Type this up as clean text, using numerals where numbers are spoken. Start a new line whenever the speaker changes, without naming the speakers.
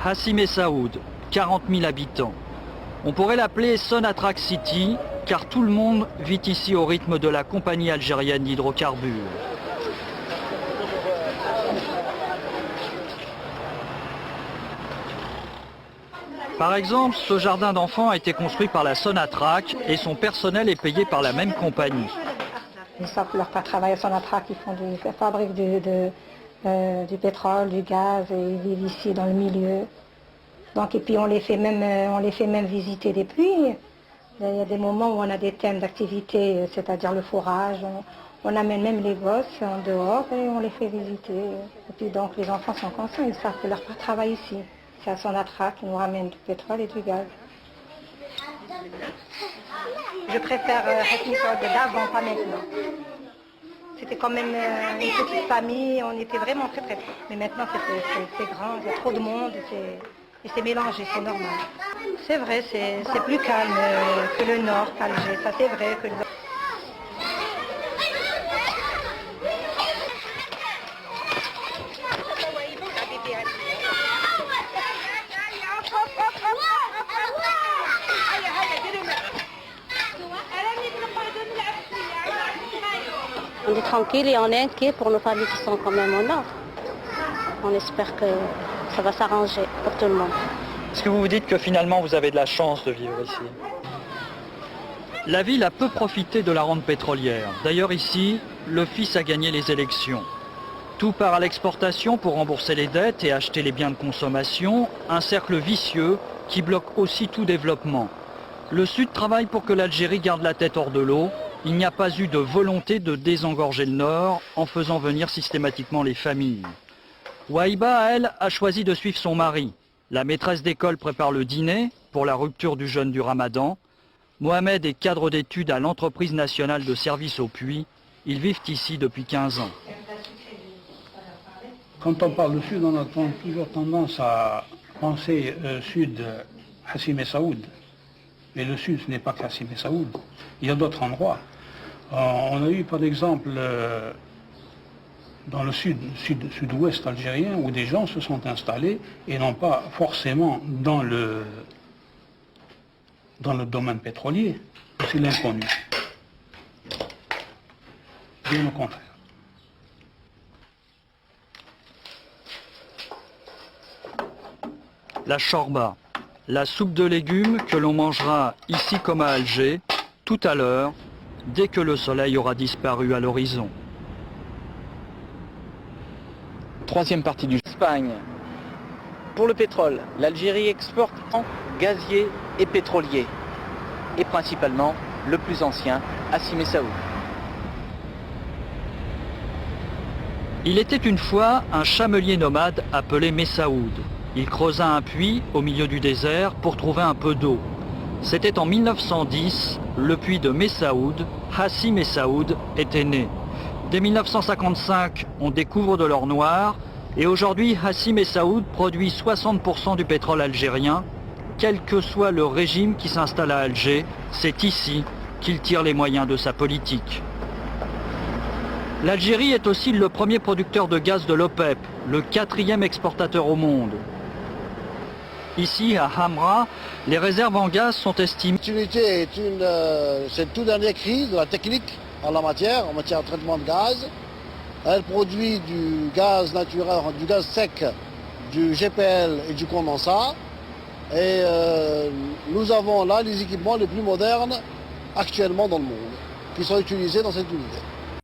Hassi Messaoud, 40 000 habitants. On pourrait l'appeler Sonatrach City, car tout le monde vit ici au rythme de la compagnie algérienne d'hydrocarbures. Par exemple, ce jardin d'enfants a été construit par la Sonatrach et son personnel est payé par la même compagnie.
Ils savent que leur travail à Sonatrach, ils fabriquent du pétrole, du gaz, et ils vivent ici dans le milieu. Donc, et puis on les fait même visiter des puits. Il y a des moments où on a des thèmes d'activité, c'est-à-dire le fourrage. On amène même les gosses en dehors et on les fait visiter. Et puis donc les enfants sont conscients, ils savent que leur travail ici. C'est à Sonatrach qui nous ramène du pétrole et du gaz. Je préfère Hassi Messaoud d'avant, pas maintenant. C'était quand même une petite famille, on était vraiment très très. Mais maintenant c'est grand, il y a trop de monde et c'est mélangé, c'est normal. C'est vrai, c'est plus calme que le nord, qu'Alger, ça c'est vrai. Que
On est tranquille et on est inquiet pour nos familles qui sont quand même au nord. On espère que ça va s'arranger pour tout le monde.
Est-ce que vous vous dites que finalement vous avez de la chance de vivre ici? La ville a peu profité de la rente pétrolière. D'ailleurs ici, le fils a gagné les élections. Tout part à l'exportation pour rembourser les dettes et acheter les biens de consommation, un cercle vicieux qui bloque aussi tout développement. Le Sud travaille pour que l'Algérie garde la tête hors de l'eau. Il n'y a pas eu de volonté de désengorger le Nord en faisant venir systématiquement les familles. Wahiba, elle, a choisi de suivre son mari. La maîtresse d'école prépare le dîner pour la rupture du jeûne du Ramadan. Mohamed est cadre d'études à l'entreprise nationale de services au puits. Ils vivent ici depuis 15 ans.
Quand on parle du Sud, on a toujours tendance à penser Sud Hassi Messaoud. Mais le Sud, ce n'est pas qu'Hassi Messaoud. Il y a d'autres endroits. On a eu par exemple dans le sud-ouest algérien où des gens se sont installés et non pas forcément dans le domaine pétrolier. C'est l'inconnu. Bien au contraire.
La chorba, la soupe de légumes que l'on mangera ici comme à Alger, tout à l'heure, dès que le soleil aura disparu à l'horizon.
Troisième partie du Espagne. Pour le pétrole, l'Algérie exporte en gazier et pétrolier. Et principalement le plus ancien, Hassi Messaoud.
Il était une fois un chamelier nomade appelé Messaoud. Il creusa un puits au milieu du désert pour trouver un peu d'eau. C'était en 1910, le puits de Messaoud, Hassi Messaoud, était né. Dès 1955, on découvre de l'or noir et aujourd'hui, Hassi Messaoud produit 60% du pétrole algérien. Quel que soit le régime qui s'installe à Alger, c'est ici qu'il tire les moyens de sa politique. L'Algérie est aussi le premier producteur de gaz de l'OPEP, le 4e exportateur au monde. Ici, à Hamra, les réserves en gaz sont estimées.
L'utilité c'est le tout dernier cri de la technique en matière de traitement de gaz. Elle produit du gaz naturel, du gaz sec, du GPL et du condensat. Et nous avons là les équipements les plus modernes actuellement dans le monde qui sont utilisés dans cette unité.